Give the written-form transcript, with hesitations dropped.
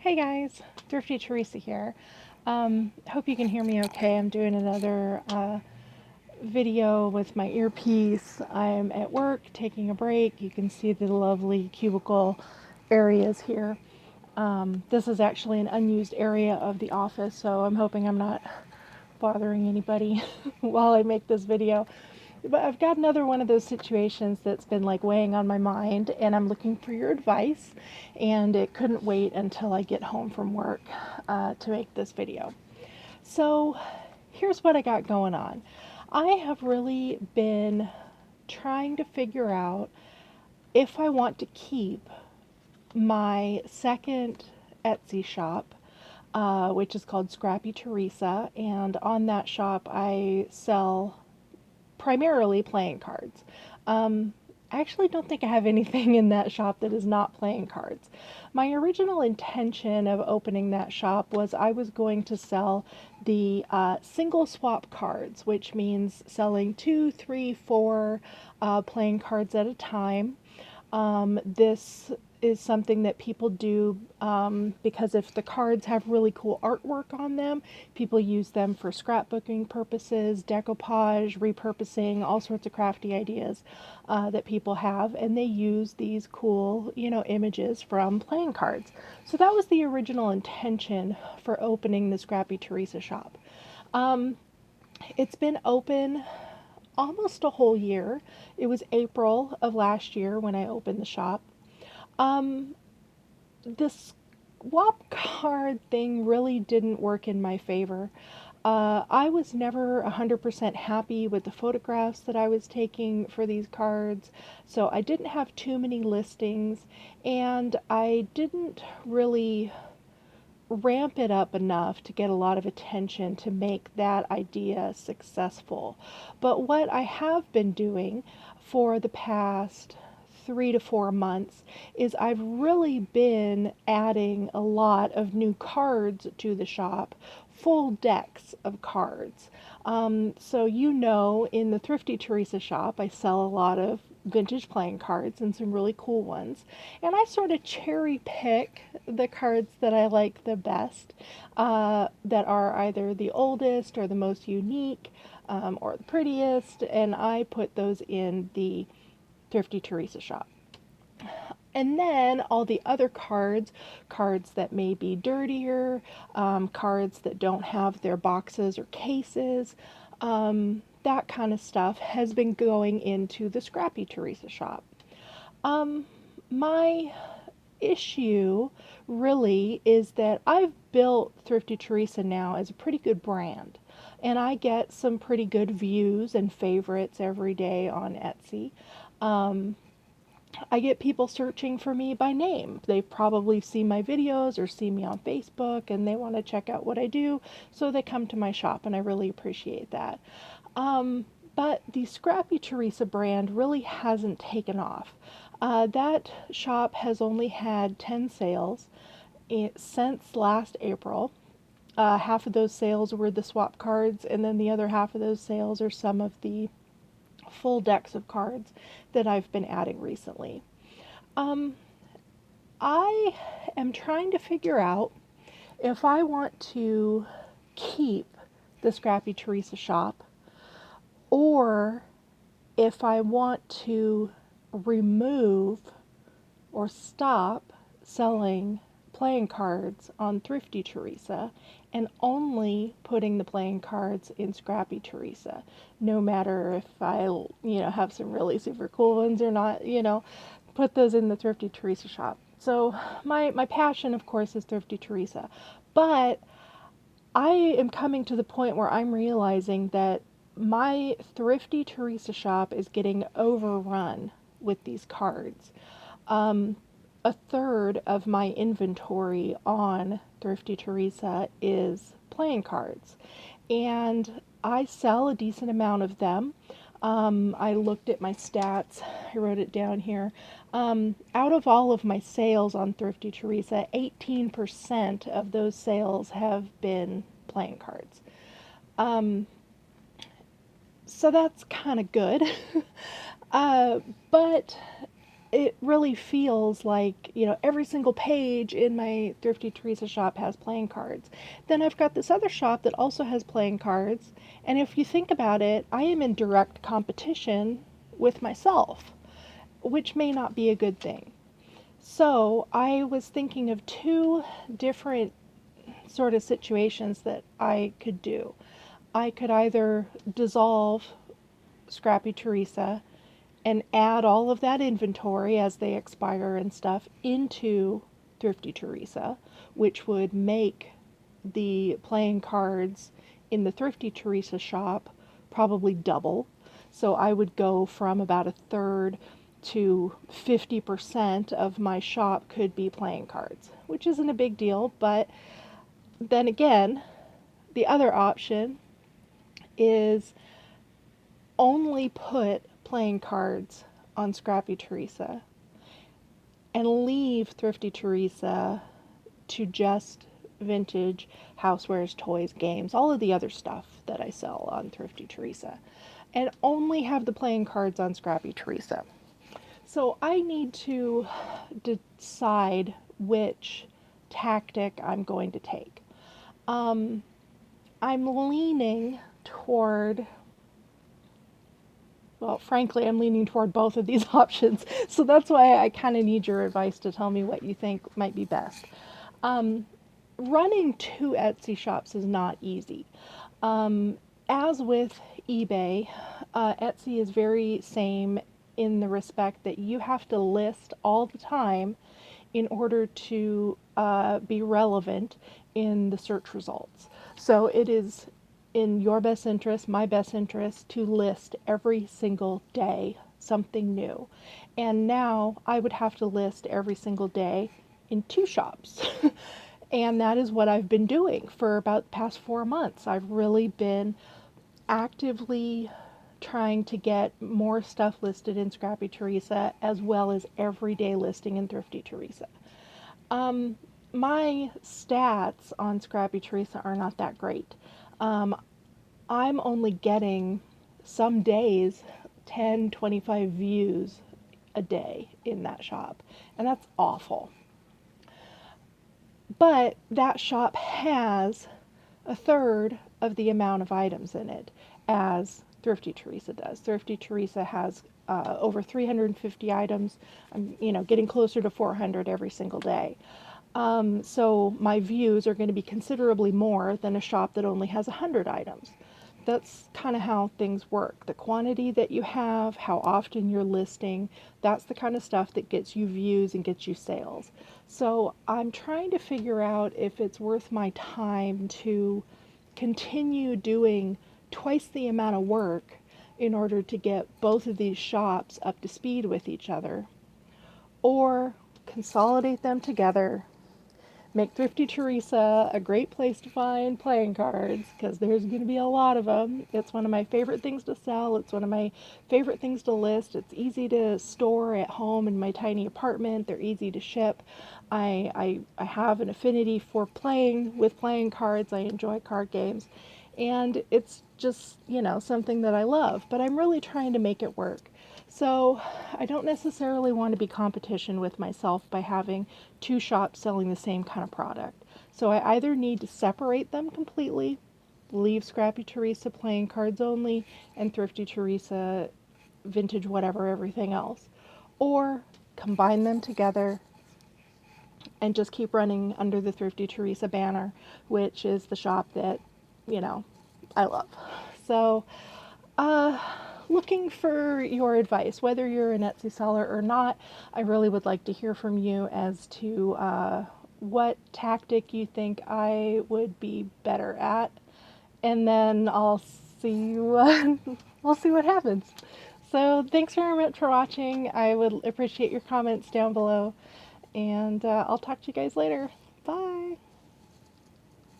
Hey guys, Thrifty Teresa here. Hope you can hear me okay. I'm doing another video with my earpiece. I'm at work taking a break. You can see the lovely cubicle areas here. This is actually an unused area of the office, so I'm hoping I'm not bothering anybody while I make this video. But I've got another one of those situations that's been like weighing on my mind, and I'm looking for your advice, and it couldn't wait until I get home from work to make this video. So here's what I got going on. I have really been trying to figure out if I want to keep my second Etsy shop, which is called Scrappy Teresa, and on that shop I sell primarily playing cards. I actually don't think I have anything in that shop that is not playing cards. My original intention of opening that shop was I was going to sell the single swap cards, which means selling two, three, four playing cards at a time. This is something that people do because if the cards have really cool artwork on them, people use them for scrapbooking purposes, decoupage, repurposing, all sorts of crafty ideas that people have, and they use these cool, images from playing cards. So that was the original intention for opening the Scrappy Teresa shop. It's been open almost a whole year. It was April of last year when I opened the shop. Um, this swap card thing really didn't work in my favor. I was never 100% happy with the photographs that I was taking for these cards, so I didn't have too many listings, and I didn't really ramp it up enough to get a lot of attention to make that idea successful. But what I have been doing for the past 3 to 4 months is I've really been adding a lot of new cards to the shop, full decks of cards. So in the Thrifty Teresa shop, I sell a lot of vintage playing cards and some really cool ones. And I sort of cherry pick the cards that I like the best, that are either the oldest or the most unique, or the prettiest, and I put those in the Thrifty Teresa shop. And then all the other cards, cards that may be dirtier, cards that don't have their boxes or cases, that kind of stuff has been going into the Scrappy Teresa shop. My issue really is that I've built Thrifty Teresa now as a pretty good brand, and I get some pretty good views and favorites every day on Etsy. I get people searching for me by name. They've probably seen my videos or seen me on Facebook and they want to check out what I do, so they come to my shop, and I really appreciate that. But the Scrappy Teresa brand really hasn't taken off. That shop has only had 10 sales since last April. Half of those sales were the swap cards, and then the other half of those sales are some of the full decks of cards that I've been adding recently. Um, I am trying to figure out if I want to keep the Scrappy Teresa shop, or if I want to remove or stop selling playing cards on Thrifty Teresa and only putting the playing cards in Scrappy Teresa, no matter if I, have some really super cool ones or not, put those in the Thrifty Teresa shop. So my passion, of course, is Thrifty Teresa, but I am coming to the point where I'm realizing that my Thrifty Teresa shop is getting overrun with these cards. A third of my inventory on Thrifty Teresa is playing cards, and I sell a decent amount of them. I looked at my stats, I wrote it down here. Out of all of my sales on Thrifty Teresa, 18% of those sales have been playing cards. So that's kind of good. But it really feels like, every single page in my Thrifty Teresa shop has playing cards. Then I've got this other shop that also has playing cards, and if you think about it, I am in direct competition with myself, which may not be a good thing. So I was thinking of two different sort of situations that I could do. I could either dissolve Scrappy Teresa and add all of that inventory as they expire and stuff into Thrifty Teresa, which would make the playing cards in the Thrifty Teresa shop probably double. So I would go from about a third to 50% of my shop could be playing cards, which isn't a big deal. But then again, the other option is only put playing cards on Scrappy Teresa and leave Thrifty Teresa to just vintage housewares, toys, games, all of the other stuff that I sell on Thrifty Teresa, and only have the playing cards on Scrappy Teresa. So I need to decide which tactic I'm going to take. I'm leaning toward, well, frankly, I'm leaning toward both of these options. So that's why I kind of need your advice to tell me what you think might be best. Running two Etsy shops is not easy. As with eBay, Etsy is very same in the respect that you have to list all the time in order to be relevant in the search results. So it is in your best interest, my best interest, to list every single day something new. And now I would have to list every single day in two shops. And that is what I've been doing for about the past 4 months. I've really been actively trying to get more stuff listed in Scrappy Teresa as well as everyday listing in Thrifty Teresa. My stats on Scrappy Teresa are not that great. I'm only getting some days 10, 25 views a day in that shop, and that's awful. But that shop has a third of the amount of items in it as Thrifty Teresa does. Thrifty Teresa has over 350 items. I'm, getting closer to 400 every single day. So my views are going to be considerably more than a shop that only has 100 items. That's kind of how things work. The quantity that you have, how often you're listing, that's the kind of stuff that gets you views and gets you sales. So I'm trying to figure out if it's worth my time to continue doing twice the amount of work in order to get both of these shops up to speed with each other, or consolidate them together, make Thrifty Teresa a great place to find playing cards, because there's going to be a lot of them. It's one of my favorite things to sell. It's one of my favorite things to list. It's easy to store at home in my tiny apartment. They're easy to ship. I have an affinity for playing with playing cards. I enjoy card games. And it's just, something that I love. But I'm really trying to make it work. So I don't necessarily want to be competition with myself by having two shops selling the same kind of product. So I either need to separate them completely, leave Scrappy Teresa playing cards only, and Thrifty Teresa vintage whatever everything else, or combine them together and just keep running under the Thrifty Teresa banner, which is the shop that, I love. So, looking for your advice, whether you're an Etsy seller or not. I really would like to hear from you as to what tactic you think I would be better at, and then I'll see what I'll see what happens. So thanks very much for watching. I would appreciate your comments down below, and I'll talk to you guys later. Bye.